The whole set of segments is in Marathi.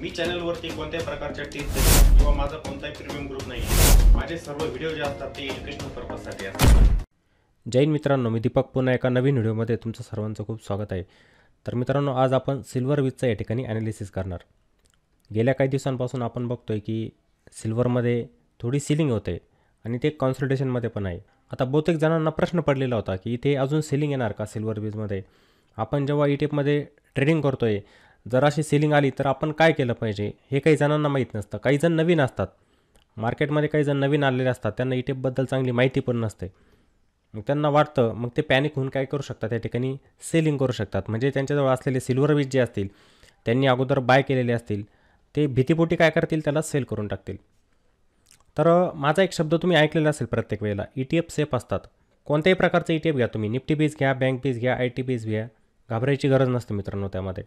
मी चॅनलवरती कोणत्याही प्रकारच्या टिप्स किंवा माझा कोणताही प्रीमियम ग्रुप नाही आहे. माझे सर्व व्हिडिओ जे असतात ते एज्युकेशनल पर्पजसाठी असतात. जय हिंद मित्रांनो, मी दीपक पुन्हा एका नवीन व्हिडिओमध्ये तुमचं सर्वांचं खूप स्वागत आहे. तर मित्रांनो, आज आपण सिल्वर वीजचं या ठिकाणी ॲनालिसिस करणार. गेल्या काही दिवसांपासून आपण बघतोय की सिल्वरमध्ये थोडी सिलिंग होते आणि ते कॉन्सल्टेशनमध्ये पण आहे. आता बहुतेक जणांना प्रश्न पडलेला होता की इथे अजून सेलिंग येणार का सिल्वर वीजमध्ये. आपण जेव्हा ETF ट्रेडिंग करतोय, जर अशी सेलिंग आली तर आपण काय केलं पाहिजे हे काही जणांना माहीत नसतं. काही जण नवीन असतात मार्केटमध्ये, काही जण नवीन आलेले असतात, त्यांना ETF चांगली माहिती पण नसते. मग त्यांना वाटतं, मग ते पॅनिक होऊन काय करू शकतात, त्या ठिकाणी सेलिंग करू शकतात. म्हणजे त्यांच्याजवळ असलेले सिल्वर वीज जे असतील, त्यांनी अगोदर बाय केलेले असतील, ते भीतीपोटी काय करतील, त्याला सेल करून टाकतील. तर माझा एक शब्द तुम्ही ऐकलेला असेल प्रत्येक वेळेला, ETF सेफ असतात. कोणत्याही प्रकारचं ETF घ्या तुम्ही, निफ्टी बीज घ्या, बँक बीज घ्या, IT बीज घ्या, घाबरायची गरज नसते मित्रांनो त्यामध्ये.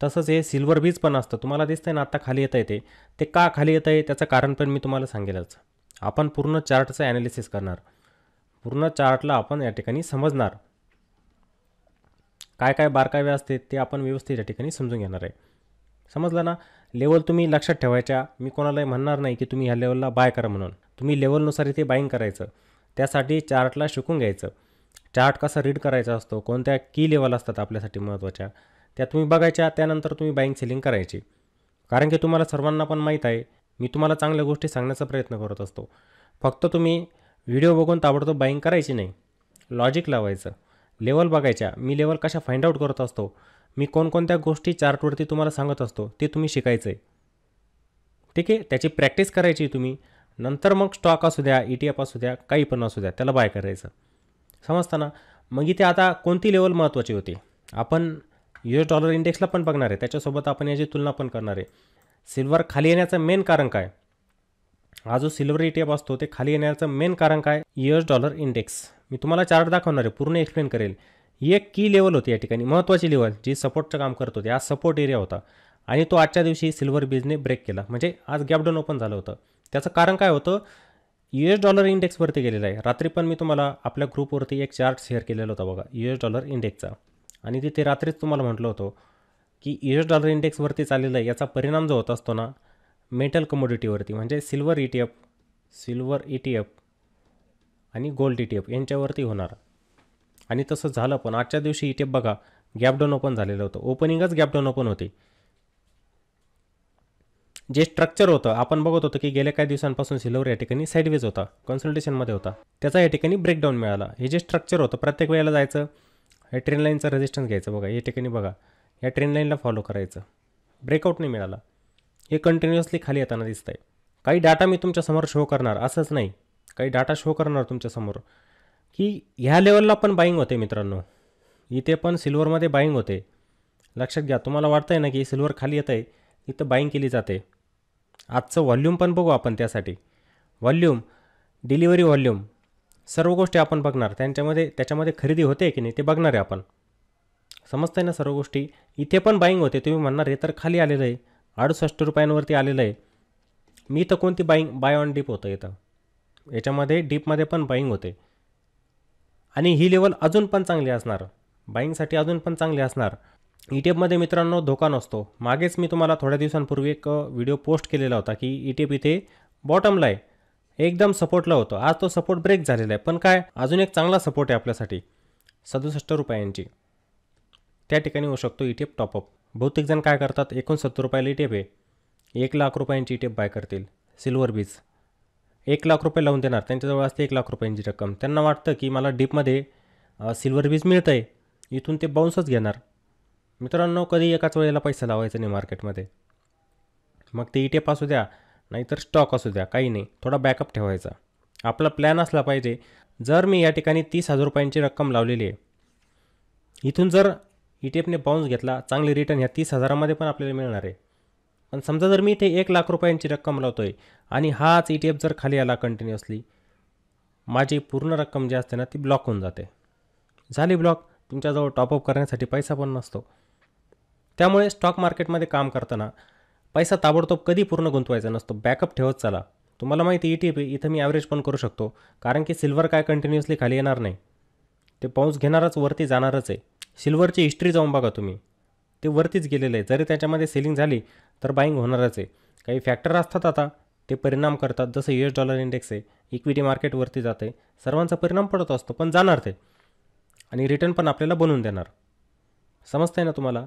तसंच हे सिल्वर बीज पण असतं. तुम्हाला दिसतंय ना आत्ता खाली येतं आहे, ते का खाली येतं आहे त्याचं कारण पण मी तुम्हाला सांगेलच. आपण पूर्ण चार्टचं ॲनालिसिस करणार, पूर्ण चार्टला आपण या ठिकाणी समजणार, काय काय बारकावे असते ते आपण व्यवस्थित या ठिकाणी समजून घेणार आहे. समजलं ना. लेवल तुम्ही लक्षात ठेवायच्या. मी कोणालाही म्हणणार नाही की तुम्ही ह्या लेवलला बाय करा म्हणून. तुम्ही लेवलनुसार इथे बाईंग करायचं. त्यासाठी चार्टला शिकून घ्यायचं. चार्ट कसा रीड करायचा असतो, कोणत्या की लेवल असतात आपल्यासाठी महत्त्वाच्या, त्या तुम्ही बघायच्या. त्यानंतर तुम्ही बाईंग सेलिंग करायची. कारण की तुम्हाला सर्वांना पण माहीत आहे, मी तुम्हाला चांगल्या गोष्टी सांगण्याचा प्रयत्न करत असतो. फक्त तुम्ही व्हिडिओ बघून ताबडतोब बाईंग करायची नाही, लॉजिक लावायचं, लेवल बघायच्या. मी लेवल कशा फाइंड आउट करत असतो, मी कोणकोणत्या गोष्टी चार्टवरती तुम्हाला सांगत असतो, ते तुम्ही शिकायचं आहे. ठीक आहे, त्याची प्रॅक्टिस करायची तुम्ही. नंतर मग स्टॉक असू द्या, ETF असू द्या, काही पण असू द्या, त्याला बाय करायचं. समजताना. मग इथे आता कोणती लेवल महत्त्वाची होती, आपण US डॉलर इंडेक्सला पण बघणार आहे, त्याच्यासोबत आपण याची तुलना पण करणार आहे. सिल्वर खाली येण्याचं मेन कारण काय, हा जो सिल्वर ETF असतो ते खाली येण्याचं मेन कारण काय, US डॉलर इंडेक्स. मी तुम्हाला चार्ट दाखवणार आहे, पूर्ण एक्सप्लेन करेल. ही एक की लेवल होती या ठिकाणी, महत्त्वाची लेवल, जी सपोर्टचं काम करत होती. हा सपोर्ट एरिया होता आणि तो आजच्या दिवशी सिल्वर बीजने ब्रेक केला. म्हणजे आज गॅप डाऊन ओपन झालं होतं. त्याचं कारण काय होतं, US डॉलर इंडेक्सवरती गेलेलं आहे. रात्री पण मी तुम्हाला आपल्या ग्रुपवरती एक चार्ट शेअर केलेला होता बघा, US डॉलर इंडेक्सचा. आणि तिथे रात्रीच तुम्हाला म्हटलं होतं की US डॉलर इंडेक्सवरती चाललेलं आहे, याचा परिणाम जो होत असतो ना मेटल कमोडिटीवरती, म्हणजे सिल्वर ETF आणि गोल्ड ETF यांच्यावरती होणार. आणि तसं झालं पण. आजच्या दिवशी ETF बघा गॅप डाऊन ओपन झालेलं होतं, ओपनिंगच गॅप डाऊन ओपन होती. जे स्ट्रक्चर होतं, आपण बघत होतो की गेल्या काही दिवसांपासून सिल्वर या ठिकाणी साईडवेज होता, कन्सल्टेशनमध्ये होता, त्याचा या ठिकाणी ब्रेकडाऊन मिळाला. हे जे स्ट्रक्चर होतं, प्रत्येक वेळेला जायचं, या ट्रेन लाईनचा रेजिस्टन्स घ्यायचं बघा, या ठिकाणी बघा, या ट्रेन लाईनला फॉलो करायचं. ब्रेकआउट नाही मिळाला, हे कंटिन्युअसली खाली येताना दिसतं आहे. काही डाटा मी तुमच्यासमोर शो करणार, असंच नाही, काही डाटा शो करणार तुमच्यासमोर की ह्या लेवलला पण बाईंग होते मित्रांनो. इथे पण सिल्वरमध्ये बाईंग होते, लक्षात घ्या. तुम्हाला वाटतं आहे ना की सिल्वर खाली येतं आहे, इथं बाईंग केली जाते. आजचं व्हॉल्यूम पण बघू आपण, त्यासाठी व्हॉल्यूम, डिलिव्हरी व्हॉल्यूम, सर्व गोष्टी आपण बघणार. त्याच्यामध्ये खरेदी होते की नाही ते बघणार आहे आपण. समजतं आहे ना सर्व गोष्टी. इथे पण बाईंग होते. तुम्ही म्हणणार हे तर खाली आलेलं आहे, 68 रुपयांवरती आलेलं आहे. मी तर कोणती बाय ऑन डीप होतं इथं, याच्यामध्ये डीपमध्ये पण बाईंग होते. आणि ही लेवल अजून पण चांगली असणार, बाईंगसाठी अजून पण चांगली असणार. ETF मित्रांनो धोका नसतो. मागेच मी तुम्हाला थोड्या दिवसांपूर्वी एक व्हिडिओ पोस्ट केलेला होता की ETF इथे बॉटमला आहे, एकदम सपोर्टला होतं. आज तो सपोर्ट ब्रेक झालेला आहे, पण काय अजून एक चांगला सपोर्ट आहे आपल्यासाठी, 67 रुपयांची. त्या ठिकाणी होऊ शकतो ETF टॉपअप. बहुतेक जण काय करतात, 69 रुपयाला ETF आहे, 1 लाख रुपयांची ETF बाय करतील. सिल्वर बीज 1 लाख रुपये लावून देणार, त्यांच्याजवळ असते 1 लाख रुपयांची रक्कम. त्यांना वाटतं की मला डीपमध्ये सिल्वर बीज मिळतं आहे, इथून ते बाउन्सच घेणार. मित्रांनो, कधी एकाच वेळेला पैसा लावायचा नाही मार्केटमध्ये. मग ते ETF असू द्या, नाहीतर स्टॉक असू द्या, काही नाही, थोडा बॅकअप ठेवायचा. आपला प्लॅन असला पाहिजे. जर मी या ठिकाणी 30,000 रुपयांची रक्कम लावलेली आहे, इथून जर ETFने बाउन्स घेतला, चांगली रिटर्न ह्या 30,000मध्ये पण आपल्याला मिळणार आहे. पण समजा जर मी इथे 1 लाख रुपयांची रक्कम लावतो आहे आणि हाच ETF जर खाली आला कंटिन्युअसली, माझी पूर्ण रक्कम जी असते ना ती ब्लॉक होऊन जाते. झाली ब्लॉक. तुमच्याजवळ टॉपअप करण्यासाठी पैसा पण नसतो. त्यामुळे स्टॉक मार्केटमध्ये काम करताना पैसा ताबडतोब कधी पूर्ण गुंतवायचा नसतो, बॅकअप ठेवत चला. तुम्हाला माहिती ETF इथं मी ॲव्हरेज पण करू शकतो, कारण की सिल्वर काय कंटिन्युअसली खाली येणार नाही, ते पाऊस घेणारच, वरती जाणारच आहे. सिल्वरची हिस्ट्री जाऊन बघा तुम्ही, ते वरतीच गेलेलं आहे. जरी त्याच्यामध्ये सेलिंग झाली तर बाईंग होणारच आहे. काही फॅक्टर असतात आता ते परिणाम करतात. जसं US$ इंडेक्स आहे, इक्विटी मार्केट वरती जाते, सर्वांचा परिणाम पडत असतो, पण जाणार ते आणि रिटर्न पण आपल्याला बनवून देणार. समजतंय ना तुम्हाला?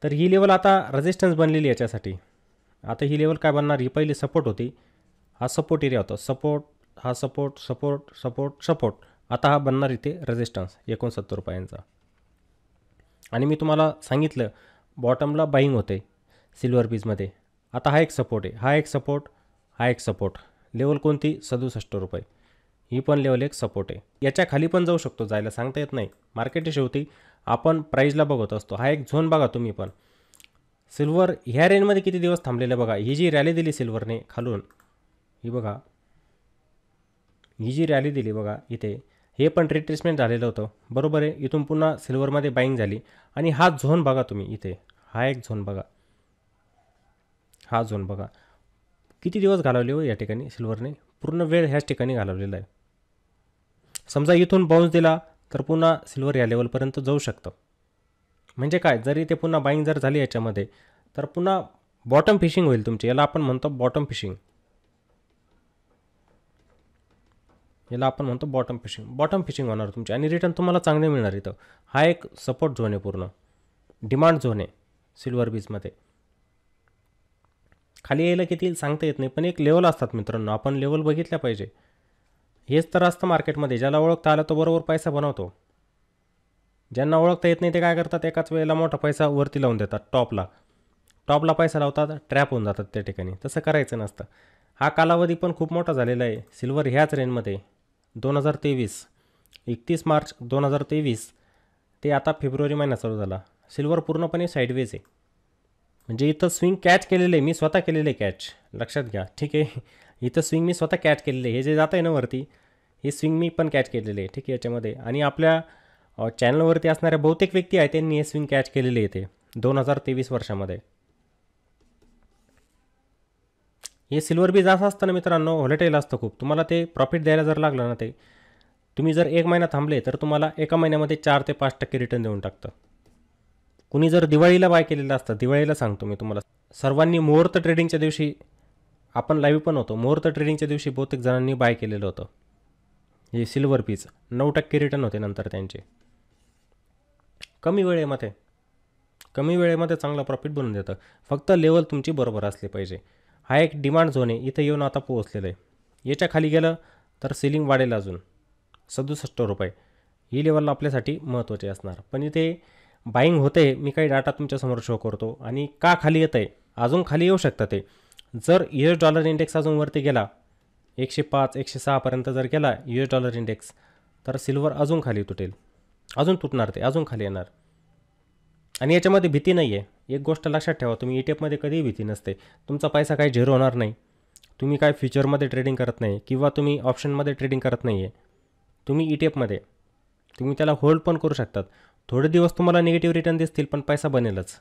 तर ही लेवल आता रेजिस्टन्स बनलेली याच्यासाठी. आता ही लेवल काय बनणार? ही पहिली सपोर्ट होती, हा सपोर्ट एरिया होता, सपोर्ट, हा सपोर्ट, सपोर्ट, सपोर्ट, सपोर्ट. आता हा बनणार इथे रेजिस्टन्स ₹69. आणि मी तुम्हाला सांगितलं बॉटमला बाईंग होते सिल्वर बीजमध्ये. आता हा एक सपोर्ट आहे, हा एक सपोर्ट, हा एक सपोर्ट. लेवल कोणती? ₹67. ही पण लेवल एक सपोर्ट आहे. याच्या खाली पण जाऊ शकतो, जायला सांगता येत नाही. मार्केट शेवटी आपण प्राईजला बघत असतो. हा एक झोन बघा तुम्ही पण. सिल्वर ह्या रेंजमध्ये किती दिवस थांबलेलं बघा. ही जी रॅली दिली सिल्वरने खालून, ही बघा, ही जी रॅली दिली बघा इथे, हे पण रिट्रेसमेंट झालेलं होतं, बरोबर आहे. इथून पुन्हा सिल्वरमध्ये बाईंग झाली आणि हा झोन बघा तुम्ही इथे, हा एक झोन बघा, हा झोन बघा. किती दिवस घालवले हो या ठिकाणी सिल्वरने? पूर्ण वेळ ह्याच ठिकाणी घालवलेला आहे. समजा इथून बाउन्स दिला तर पुन्हा सिल्वर या लेवलपर्यंत जाऊ शकतं. म्हणजे काय, जरी ते पुन्हा बाईंग जर झाली याच्यामध्ये तर पुन्हा बॉटम फिशिंग होईल तुमची. याला आपण म्हणतो बॉटम फिशिंग, याला आपण म्हणतो बॉटम फिशिंग. बॉटम फिशिंग होणार तुमची आणि रिटर्न तुम्हाला चांगले मिळणार इथं. हा एक सपोर्ट झोन आहे, पूर्ण डिमांड झोन आहे सिल्वर बीजमध्ये. खाली यायला किती सांगता येत नाही, पण एक लेवल असतात मित्रांनो, आपण लेवल बघितल्या पाहिजे. हेच तर असतं मार्केटमध्ये. ज्याला ओळखता आलं तो बरोबर पैसा बनवतो. ज्यांना ओळखता येत नाही ते काय करतात, एकाच वेळेला मोठा पैसा वरती लावून देतात, टॉपला पैसा लावतात, ट्रॅप होऊन जातात त्या ठिकाणी. तसं करायचं नसतं. हा कालावधी पण खूप मोठा झालेला आहे. सिल्वर ह्याच रेंजमध्ये 2023, 31 मार्च 2023 ते आता फेब्रुवारी महिना चालू झाला, सिल्वर पूर्णपणे साईडवेज आहे. म्हणजे इथं स्विंग कॅच केलेलं आहे, मी स्वतः केलेलं आहे कॅच, लक्षात घ्या, ठीक आहे. इथं स्विंग मी स्वतः कॅच केलेलं आहे. हे जे जात आहे ना वरती, हे स्विंग मी पण कॅच केलेले आहे, ठीक आहे, याच्यामध्ये. आणि आपल्या चॅनलवरती असणाऱ्या बहुतेक व्यक्ती आहेत त्यांनी हे स्विंग कॅच केलेले येते 2023 वर्षामध्ये. हे सिल्वर बीज असं असतं ना मित्रांनो, व्हॉलेटाईल असतं खूप. तुम्हाला ते प्रॉफिट द्यायला जर लागलं ना, ते तुम्ही जर 1 महिना थांबले तर तुम्हाला एका महिन्यामध्ये 4 ते 5% रिटर्न देऊन टाकतं. कुणी जर दिवाळीला बाय केलेलं असतं, दिवाळीला सांगतो मी तुम्हाला, सर्वांनी मुहूर्त ट्रेडिंगच्या दिवशी, आपण लाईव्ह पण होतो, मुहूर्त ट्रेडिंगच्या दिवशी बहुतेक जणांनी बाय केलेलं होतं हे सिल्वर बीज. 9% रिटर्न होते नंतर त्यांचे. कमी वेळेमध्ये चांगला प्रॉफिट बनवून देतं. फक्त लेवल तुमची बरोबर असली पाहिजे. हा एक डिमांड झोन आहे, इथं येऊन आता पोहोचलेलं आहे. याच्या खाली गेलं तर सेलिंग वाढेल अजून ₹67. ही लेवल आपल्यासाठी महत्त्वाची असणार. पण इथे बाईंग होते, मी काही डाटा तुमच्यासमोर शो करतो. आणि का खाली येतं आहे, अजून खाली येऊ शकतं ते. जर US$ इंडेक्स अजून वरती गेला 105, 106 पर्यंत जर गेला US$ इंडेक्स, तर सिल्वर अजून खाली तुटेल, अजून तुटणार, ते अजून खाली येणार. आणि याच्यामध्ये भीती नाही आहे. एक गोष्ट लक्षात ठेवा, तुम्ही ETF कधीही भीती नसते. तुमचा पैसा काही झिरो होणार नाही. तुम्ही काय फ्युचरमध्ये ट्रेडिंग करत नाही किंवा तुम्ही ऑप्शनमध्ये ट्रेडिंग करत नाही आहे. तुम्ही ETF तुम्ही त्याला होल्ड पण करू शकतात. थोडे दिवस तुम्हाला निगेटिव्ह रिटर्न दिसतील, पण पैसा बनेलच.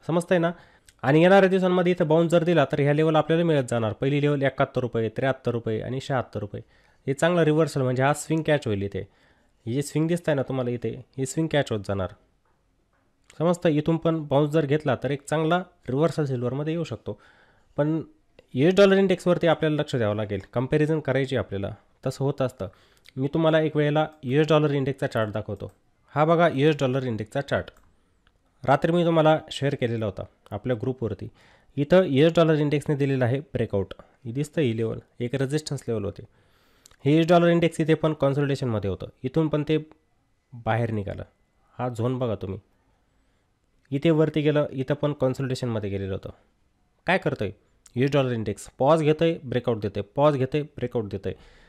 समजतंय ना? आणि येणाऱ्या दिवसांमध्ये इथं बाउन्स जर दिला तर ह्या लेवल आपल्याला मिळत जाणार. पहिली लेवल ₹71, ₹73 आणि ₹76. हे चांगलं रिव्हर्सल, म्हणजे हा स्विंग कॅच होईल इथे. हे जे स्विंग दिसत आहे ना तुम्हाला इथे, हे स्विंग कॅच होत जाणार. समजतं? इथून पण बाउन्स जर घेतला तर एक चांगला रिव्हर्सल सिल्वरमध्ये येऊ शकतो. पण US$ इंडेक्सवरती आपल्याला लक्ष द्यावं लागेल, कंपॅरिझन करायची आपल्याला. तसं होत असतं. मी तुम्हाला एक वेळेला US$ इंडेक्सचा चार्ट दाखवतो. हा बघा US$ इंडेक्सचा चार्ट, रात्री मी तुम्हाला शेअर केलेला होता आपल्या ग्रुपवरती. इथं US$ इंडेक्सने दिलेलं आहे ब्रेकआउट. ही दिसतं, ही लेवल एक रेजिस्टन्स लेवल होते. हे US$ इंडेक्स इथे पण कॉन्सॉलिडेशनमध्ये होतं, इथून पण ते बाहेर निघालं. हा झोन बघा तुम्ही, इथे वरती गेलं, इथं पण कॉन्सॉलिडेशनमध्ये गेलेलं होतं. काय करतं आहे US$ इंडेक्स? पॉज घेतं आहे, ब्रेकआउट देतं आहे, पॉज घेतं आहे, ब्रेकआउट देतं आहे.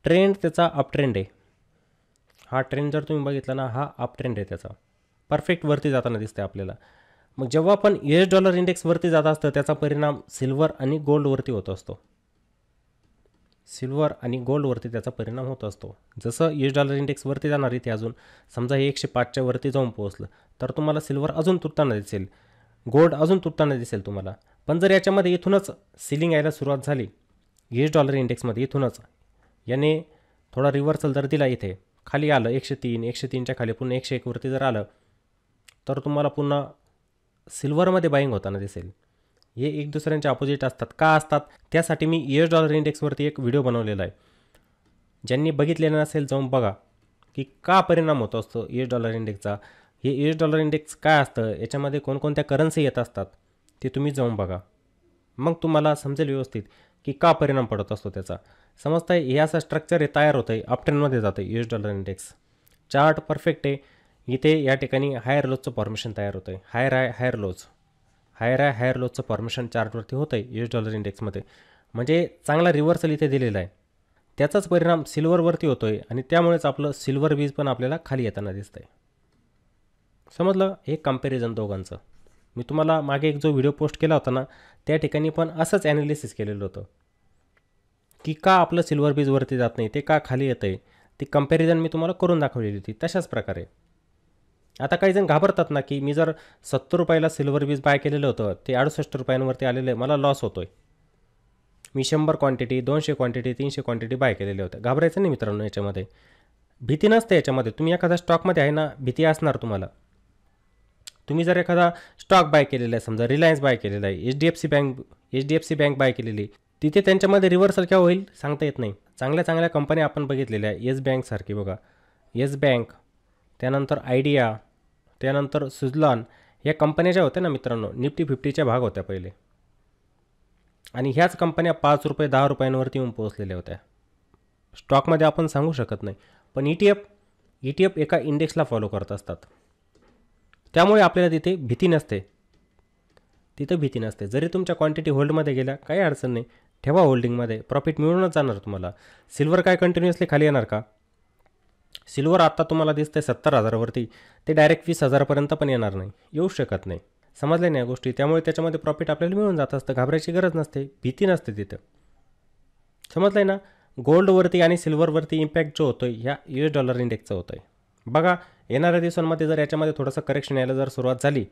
ट्रेंड त्याचा अप ट्रेंड आहे. हा ट्रेंड जर तुम्ही बघितला ना, हा अप ट्रेंड आहे त्याचा, परफेक्ट वरती जाताना दिसते आपल्याला. मग जेव्हा पण US$ इंडेक्स वरती जात असतं, त्याचा परिणाम सिल्वर आणि गोल्डवरती होत असतो. सिल्वर आणि गोल्डवरती त्याचा परिणाम होत असतो. जसं US$ इंडेक्स वरती जाणार इथे, अजून समजा हे 105च्या वरती जाऊन पोहोचलं तर तुम्हाला सिल्वर अजून तुटताना दिसेल, गोल्ड अजून तुटताना दिसेल तुम्हाला. पण जर याच्यामध्ये इथूनच सिलिंग यायला सुरुवात झाली US$ इंडेक्समध्ये, इथूनच याने थोडा रिव्हर्सल जर दिला, इथे खाली आलं 103, 103च्या खाली पुन्हा 101 वरती जर आलं, तर तुम्हाला पुन्हा सिल्वरमध्ये बाईंग होताना दिसेल. हे एक दुसऱ्यांच्या अपोजिट असतात. का असतात त्यासाठी मी US डॉलर इंडेक्सवरती एक व्हिडिओ बनवलेला आहे. ज्यांनी बघितलेलं नसेल जाऊन बघा की का परिणाम होत असतो US डॉलर इंडेक्सचा. हे US डॉलर इंडेक्स काय असतं, याच्यामध्ये कोणकोणत्या करन्सी येत असतात ते तुम्ही जाऊन बघा. मग तुम्हाला समजेल व्यवस्थित की का परिणाम पडत असतो त्याचा. समजतं आहे. हे असं स्ट्रक्चर हे तयार होतं आहे, अपट्रेंडमध्ये जातं आहे US dollar index. Chart perfect आहे. इथे या ठिकाणी हायर लोजचं फॉर्मेशन तयार होतं आहे. हायर लोज हायर लोजचं फॉर्मेशन चार्टवरती होतं आहे US डॉलर इंडेक्समध्ये. म्हणजे चांगला रिव्हर्सल इथे दिलेला आहे. त्याचाच परिणाम सिल्वरवरती होतो आहे आणि त्यामुळेच आपलं सिल्वर बीज पण आपल्याला खाली येताना दिसतं आहे. समजलं. हे कंपॅरिझन दोघांचं. मी तुम्हाला मागे एक जो व्हिडिओ पोस्ट केला होता ना, त्या ठिकाणी पण असंच ॲनालिसिस केलेलं होतं की का आपलं सिल्वर बीज वरती जात नाही, ते का खाली येतं आहे. ती कंपॅरिझन मी तुम्हाला करून दाखवलेली होती. तशाच प्रकारे आता काही जण घाबरतात ना की मी जर 70 रुपयाला सिल्वर बीज बाय केलेलं होतं, ते 68 रुपयांवरती आलेलं आहे, मला लॉस होतो आहे. मी 100 क्वांटिटी 200 क्वांटिटी 300 क्वांटिटी बाय केलेल्या होत्या. घाबरायचं नाही मित्रांनो. याच्यामध्ये भीती नसते. याच्यामध्ये तुम्ही एखाद्या स्टॉकमध्ये आहे ना, भीती असणार तुम्हाला. तुम्ही जर एखादा स्टॉक बाय केलेला आहे, समजा रिलायन्स बाय केलेला आहे, HDFC बँक बाय केलेली, तिथे त्यांच्यामध्ये रिव्हर्सल केव्हा होईल सांगता येत नाही. चांगल्या चांगल्या कंपन्या आपण बघितलेल्या आहे. येस बँकसारखी बघा, येस बँक, त्यानंतर आयडिया, त्यानंतर सुझलॉन, या कंपन्या ज्या होत्या ना मित्रांनो, निफ्टी 50च्या भाग होत्या पहिले. आणि ह्याच कंपन्या 5 रुपये 10 रुपयांवरती येऊन पोहोचलेल्या होत्या. स्टॉकमध्ये आपण सांगू शकत नाही, पण ETF एका इंडेक्सला फॉलो करत असतात. त्यामुळे आपल्याला तिथे भीती नसते. जरी तुमच्या क्वांटिटी होल्डमध्ये गेल्या काही अडचण नाही, ठेवा होल्डिंगमध्ये, प्रॉफिट मिळूनच जाणार तुम्हाला. सिल्वर काय कंटिन्युअसली खाली येणार का? सिल्वर आत्ता तुम्हाला दिसतंय 70,000वरती, ते डायरेक्ट 20,000पर्यंत पण येणार नाही, येऊ शकत नाही. समजल्या नाही या गोष्टी. त्यामुळे त्याच्यामध्ये प्रॉफिट आपल्याला मिळून जात असतं. घाबरायची गरज नसते, भीती नसते तिथं. समजलं आहे ना. गोल्डवरती आणि सिल्वरवरती इम्पॅक्ट जो होतो आहे ह्या US डॉलर इंडेक्सचा होतो आहे. बघा येणाऱ्या दिवसांमध्ये जर याच्यामध्ये थोडंसं करेक्शन यायला जर सुरुवात झाली,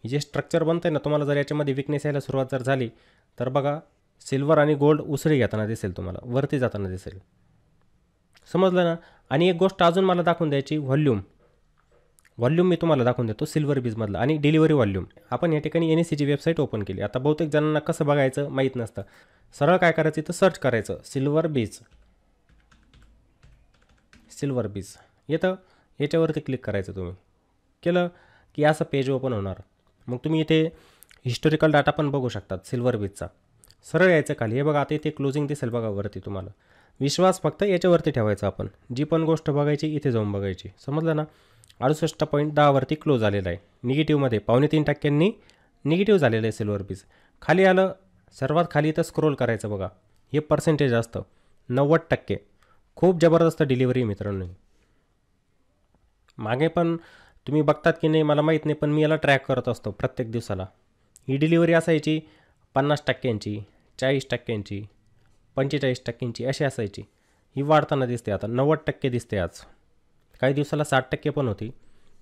जे स्ट्रक्चर बनतं आहे ना, तुम्हाला जर याच्यामध्ये विकनेस यायला सुरुवात जर झाली, तर बघा सिल्वर आणि गोल्ड उसळी घेताना दिसेल, तुम्हाला वरती जाताना दिसेल. समजलं ना. आणि एक गोष्ट अजून मला दाखवून द्यायची, व्हॉल्यूम मी तुम्हाला दाखवून देतो सिल्वर बीजमधलं, आणि डिलिव्हरी व्हॉल्यूम. आपण या ठिकाणी NSEची वेबसाईट ओपन केली. आता बहुतेक जणांना कसं बघायचं माहीत नसतं. सरळ काय करायचं, इथं सर्च करायचं सिल्वर बीज येतं. याच्यावरती क्लिक करायचं. तुम्ही केलं की असं पेज ओपन होणार. मग तुम्ही इथे हिस्टोरिकल डाटा पण बघू शकतात सिल्वर बीजचा. सरळ यायचं खाली. हे बघा आता इथे क्लोजिंग दिसेल बघा वरती तुम्हाला. विश्वास फक्त याच्यावरती ठेवायचा. आपण जी पण गोष्ट बघायची इथे जाऊन बघायची. समजलं ना. 68.10वरती क्लोज आलेला आहे. निगेटिव्हमध्ये 3.5% निगेटिव्ह झालेलं आहे सिल्वर बीज. खाली आलं, सर्वात खाली इथं स्क्रोल करायचं बघा. हे पर्सेंटेज असतं 90%. खूप जबरदस्त डिलिव्हरी मित्रांनो. मागे पण तुम्ही बघतात की नाही मला माहीत नाही, पण मी याला ट्रॅक करत असतो प्रत्येक दिवसाला. ही डिलिव्हरी असायची 50%, 40%, 45% अशी असायची. ही वाढताना दिसते आता 90% दिसते आज. काही दिवसाला 60% पण होती,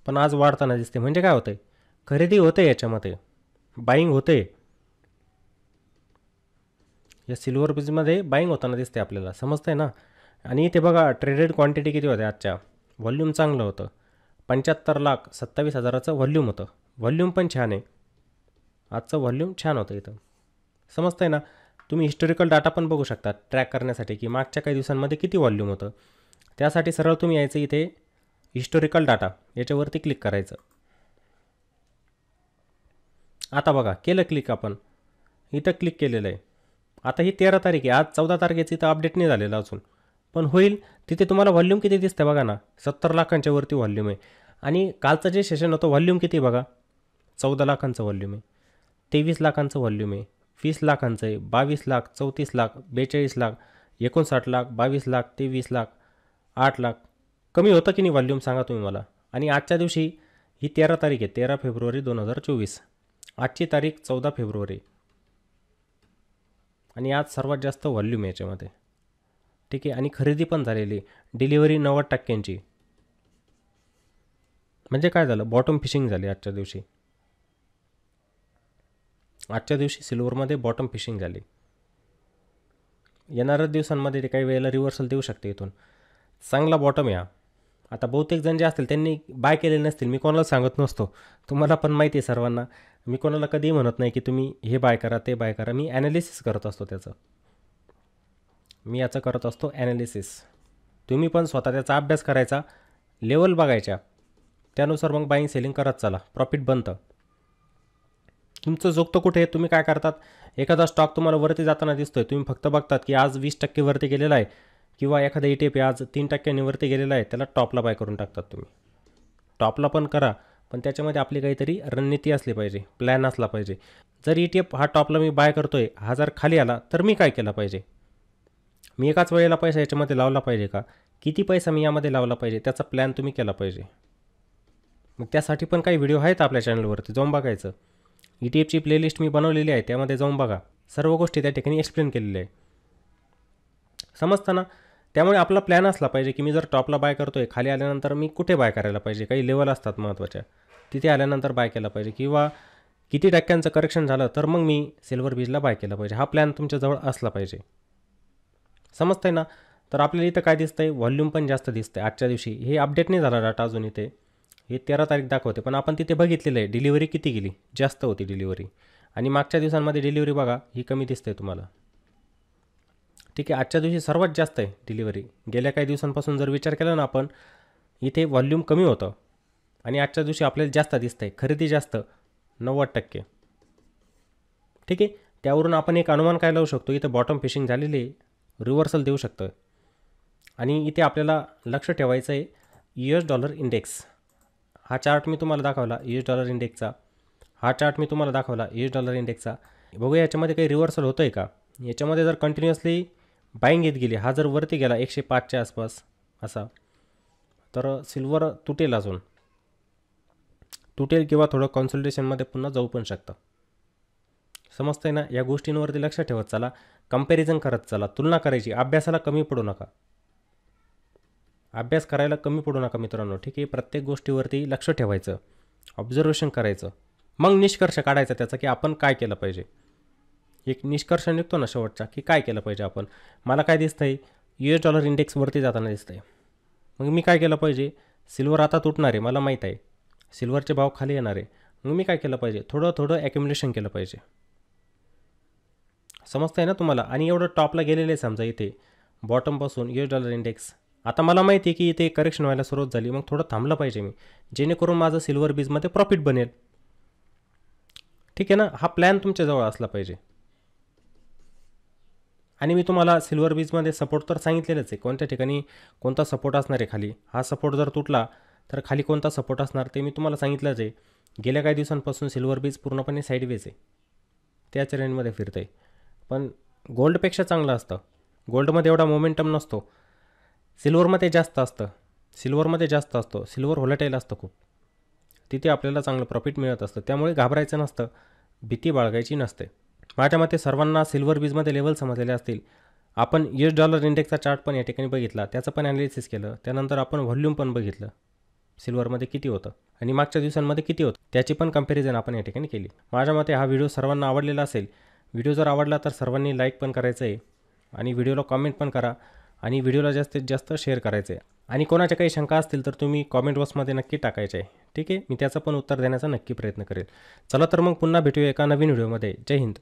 पण आज वाढताना दिसते. म्हणजे काय होतं आहे, खरेदी होते, याच्यामध्ये बाईंग होते. या सिल्वर बीजमध्ये बाईंग होताना दिसते आपल्याला. समजतंय ना. आणि इथे बघा ट्रेडेड क्वांटिटी किती होत्या आजच्या. व्हॉल्यूम चांगलं होतं. 75,27,000चं व्हॉल्यूम होतं. व्हॉल्यूम पण छान आहे. आजचं व्हॉल्यूम छान होतं इथं. समजतंय ना. तुम्ही हिस्टोरिकल डाटा पण बघू शकता ट्रॅक करण्यासाठी की मागच्या काही दिवसांमध्ये किती व्हॉल्यूम होतं. त्यासाठी सरळ तुम्ही यायचं इथे हिस्टोरिकल डाटा याच्यावरती क्लिक करायचं. आता बघा केलं क्लिक, आपण इथं क्लिक केलेलं आहे. आता ही 13 तारीख आहे. आज 14 तारखेचं इथं अपडेट नाही झालेलं अजून, पण होईल. तिथे तुम्हाला व्हॉल्यूम किती दिसतं बघा ना, 70 लाखांच्या वरती व्हॉल्यूम आहे. आणि कालचं जे सेशन होतं व्हॉल्यूम किती बघा, 14 लाखांचं व्हॉल्यूम आहे, 23 लाखांचं व्हॉल्यूम आहे, 20 लाखांचं आहे, 22 लाख, 34 लाख, 42 लाख, 59 लाख, 22 लाख, 23 लाख, 8 लाख. कमी होतं की नाही व्हॉल्यूम सांगा तुम्ही मला. आणि आजच्या दिवशी ही 13 तारीख आहे, 13 फेब्रुवारी 2024. आजची तारीख 14 फेब्रुवारी. आणि आज सर्वात जास्त व्हॉल्यूम आहे याच्यामध्ये. ठीक आहे. आणि खरेदी पण झालेली. डिलिव्हरी 90%. म्हणजे काय झालं, बॉटम फिशिंग झाली आजच्या दिवशी. सिल्वरमध्ये बॉटम फिशिंग झाली. येणाऱ्या दिवसांमध्ये ते काही वेळेला रिव्हर्सल देऊ शकते इथून. चांगला बॉटम आहे हा. आता बहुतेक जण जे असतील त्यांनी बाय केलेले नसतील, मी कोणाला सांगत नसतो, तुम्हाला पण माहिती आहे सर्वांना. मी कोणाला कधीही म्हणत नाही की तुम्ही हे बाय करा ते बाय करा. मी ॲनालिसिस करत असतो त्याचं, मी याचं करत असतो ॲनालिसिस. तुम्ही पण स्वतः त्याचा अभ्यास करायचा, लेवल बघायच्या, त्यानुसार मग बाईंग सेलिंग करत चला, प्रॉफिट बनतं. तुमचं झोकतं कुठे, तुम्ही काय करतात, एखादा स्टॉक तुम्हाला वरती जाताना दिसतोय, तुम्ही फक्त बघतात की आज 20% वरती गेलेला आहे, किंवा एखादा ETF आज 3% वरती गेलेला आहे, त्याला टॉपला बाय करून टाकतात. तुम्ही टॉपला पण करा, पण त्याच्यामध्ये आपली काहीतरी रणनीती असली पाहिजे, प्लॅन असला पाहिजे. जर ETF हा टॉपला मी बाय करतोय, हा जर खाली आला तर मी काय केलं पाहिजे, मी एकाच वेळेला पैसा याच्यामध्ये लावला पाहिजे का, किती पैसा मी यामध्ये लावला पाहिजे, त्याचा प्लॅन तुम्ही केला पाहिजे. मग त्यासाठी पण काही व्हिडिओ आहेत आपल्या चॅनलवरती, जाऊन बघायचं. ETFची प्लेलिस्ट मी बनवलेली आहे, त्यामध्ये जाऊन बघा, सर्व गोष्टी त्या ठिकाणी एक्सप्लेन केलेल्या आहे. समजतं ना. त्यामुळे आपला प्लॅन असला पाहिजे की मी जर टॉपला बाय करतोय, खाली आल्यानंतर मी कुठे बाय करायला पाहिजे, काही लेवल असतात महत्त्वाच्या, तिथे आल्यानंतर बाय केला पाहिजे, किंवा किती टक्क्यांचं करेक्शन झालं तर मग मी सिल्वर बीजला बाय केला पाहिजे. हा प्लॅन तुमच्याजवळ असला पाहिजे. समजतंय ना. तर आपल्याला इथं काय दिसतंय, व्हॉल्यूम पण जास्त दिसतंय आजच्या दिवशी. हे अपडेट नाही झाला डाटा अजून, इथे हे 13 तारीख दाखवते, पण आपण तिथे बघितलेलं आहे डिलिव्हरी किती गेली, जास्त होती डिलिव्हरी. आणि मागच्या दिवसांमध्ये डिलिव्हरी बघा, ही कमी दिसते तुम्हाला. ठीक आहे, आजच्या दिवशी सर्वात जास्त आहे डिलिव्हरी. गेल्या काही दिवसांपासून जर विचार केला ना आपण, इथे व्हॉल्यूम कमी होतं आणि आजच्या दिवशी आपल्याला जास्त दिसतंय, खरेदी जास्त 90%. ठीक आहे, त्यावरून आपण एक अनुमान काय लावू शकतो, इथं बॉटम फिशिंग झालेली आहे, रिव्हर्सल देऊ शकतं. आणि इथे आपल्याला लक्ष ठेवायचं आहे US डॉलर इंडेक्स. हा चार्ट मी तुम्हाला दाखवला US डॉलर इंडेक्सचा, हा चार्ट मी तुम्हाला दाखवला US डॉलर इंडेक्सचा. बघूया याच्यामध्ये काही रिव्हर्सल होतं आहे का. याच्यामध्ये जर कंटिन्युअसली बाईंग येत गेली, हा जर वरती गेला 105च्या आसपास असा, तर सिल्वर तुटेल, अजून तुटेल, किंवा थोडं कॉन्सल्टेशनमध्ये पुन्हा जाऊ पण शकतं. समजतंय ना. या गोष्टींवरती लक्ष ठेवत चला, कंपॅरिझन करत चला, तुलना करायची. अभ्यासाला कमी पडू नका, अभ्यास करायला कमी पडू नका मित्रांनो. ठीक आहे, प्रत्येक गोष्टीवरती लक्ष ठेवायचं, ऑब्झर्वेशन करायचं, मग निष्कर्ष काढायचा त्याचा की आपण काय केलं पाहिजे. एक निष्कर्ष निघतो ना शेवटचा, की काय केलं पाहिजे आपण. मला काय दिसतंय, US डॉलर इंडेक्सवरती जाताना दिसतंय, मग मी काय केलं पाहिजे. सिल्वर आता तुटणार आहे, मला माहीत आहे, सिल्वरचे भाव खाली येणार आहे, मग मी काय केलं पाहिजे, थोडं थोडं ॲक्युम्युलेशन केलं पाहिजे. समजतंय ना तुम्हाला. आणि एवढं टॉपला गेलेलं आहे समजा इथे बॉटमपासून US डॉलर इंडेक्स. आता मला माहिती आहे की इथे करेक्शन व्हायला सुरुवात झाली, मग थोडं थांबलं पाहिजे मी, जेणेकरून माझं सिल्वर बीजमध्ये प्रॉफिट बनेल. ठीक आहे ना. हा प्लॅन तुमच्याजवळ असला पाहिजे. आणि मी तुम्हाला सिल्वर बीजमध्ये सपोर्ट तर सांगितलेलंच आहे, कोणत्या ठिकाणी कोणता सपोर्ट असणार आहे खाली. हा सपोर्ट जर तुटला तर खाली कोणता सपोर्ट असणार ते मी तुम्हाला सांगितलंच आहे. गेल्या काही दिवसांपासून सिल्वर बीज पूर्णपणे साईडवेज आहे, त्याच रेंजमध्ये फिरतं आहे. पण गोल्डपेक्षा चांगलं असतं, गोल्डमध्ये एवढा मोमेंटम नसतो, सिल्वरमध्ये जास्त असतं, सिल्वर व्होलेटाईल असतं खूप, तिथे आपल्याला चांगलं प्रॉफिट मिळत असतं. त्यामुळे घाबरायचं नसतं, भीती बाळगायची नसते. माझ्या मते सर्वांना सिल्वर बीजमध्ये लेवल समजलेले असतील. आपण US डॉलर इंडेक्सचा चार्ट पण या ठिकाणी बघितला, त्याचं पण ॲनालिसिस केलं, त्यानंतर आपण व्हॉल्यूम पण बघितलं, सिल्वरमध्ये किती होतं आणि मागच्या दिवसांमध्ये किती होतं, त्याची पण कंपॅरिझन आपण या ठिकाणी केली. माझ्या मते हा व्हिडिओ सर्वांना आवडलेला असेल. व्हिडिओ जर आवडला तर सर्वांनी लाईक पण करायचं आहे, आणि व्हिडिओला कॉमेंट पण करा, आणि व्हिडिओला जास्तीत जास्त शेअर करायचं आहे. आणि कोणाच्या काही शंका असतील तर तुम्ही कॉमेंट बॉक्समध्ये नक्की टाकायचे आहे. ठीक आहे, मी त्याचं पण उत्तर देण्याचा नक्की प्रयत्न करेल. चला तर मग पुन्हा भेटूया एका नवीन व्हिडिओमध्ये. जय हिंद.